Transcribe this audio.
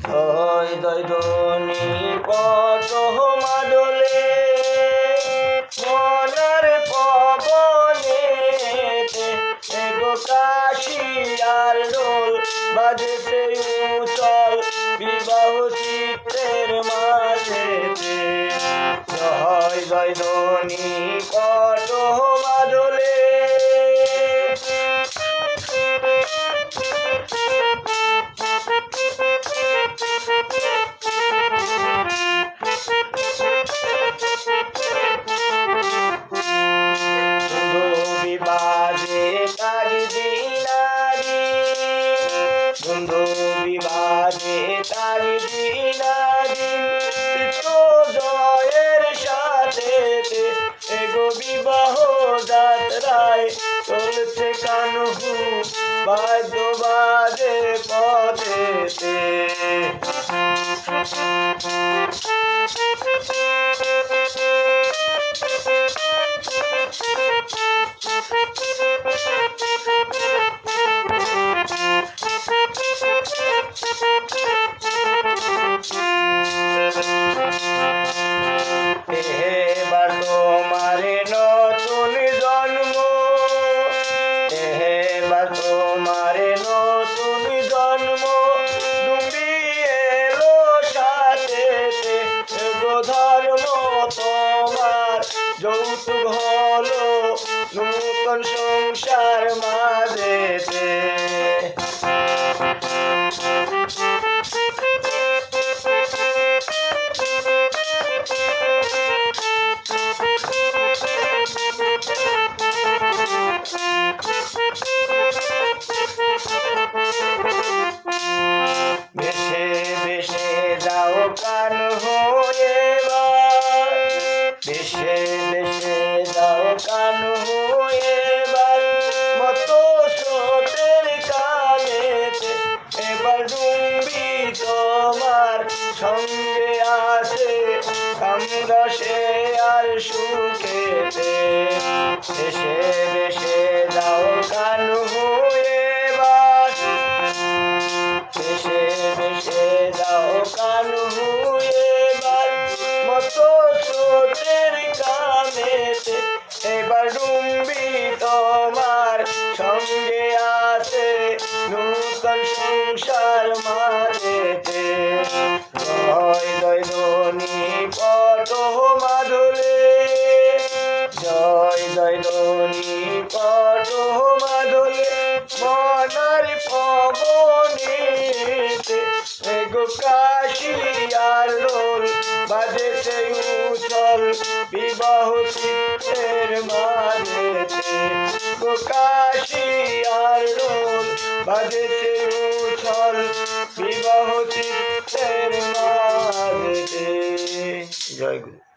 জয় জয় ধ্বনি পট মাদলে মনার পবনে গো কাশিয়ার ডোল বাজেছে উচল বিবাহ চিত্রের মাঝেতে। জয় জয় ধ্বনি পট মাদলে বিবাদে তারি দিনারি বন্ধু বিবাদে তারি দিনারি তো জয়ের সাথে এগো বিবাহ যাত্রায় চলছে কানহু বাদ্য বাজে পথেতে। এবার তোমারে নতুন জন্ম, এবার তোমারে নতুন জন্ম ডুবি এলো সাথে গো ধর্ম তোমার যৌতুক হলো নূতন সংসার মাঝেতে। বেশে বেশে যাও কানহু এবার, বেশে বেশে যাও কানহু এবার মতো স্রোতের কানেতে এবার ডুবি তোমার সঙ্গে আছে কামরসে আর সুখেতে। বেশে বেশে যাও কানহু এবার, বেশে বেশে যাও কানহু এবার মতো স্রোতের কানেতে এবার ডুবি তোমার সঙ্গে আছে নূতন সংসার মাঝেতে। জয় জয় ধ্বনি পট মাদলে, জয় জয় ধ্বনি পট মাদলে মনার পবনেতে গো কাশিয়ার ডোল বাজেছে উচল বিবাহ চিত্রের মাঝেতে। গো কাশিয়ার ডোল বাজেছে উচল বিবাহ চিত্রের মাঝেতে। জয় গুরু।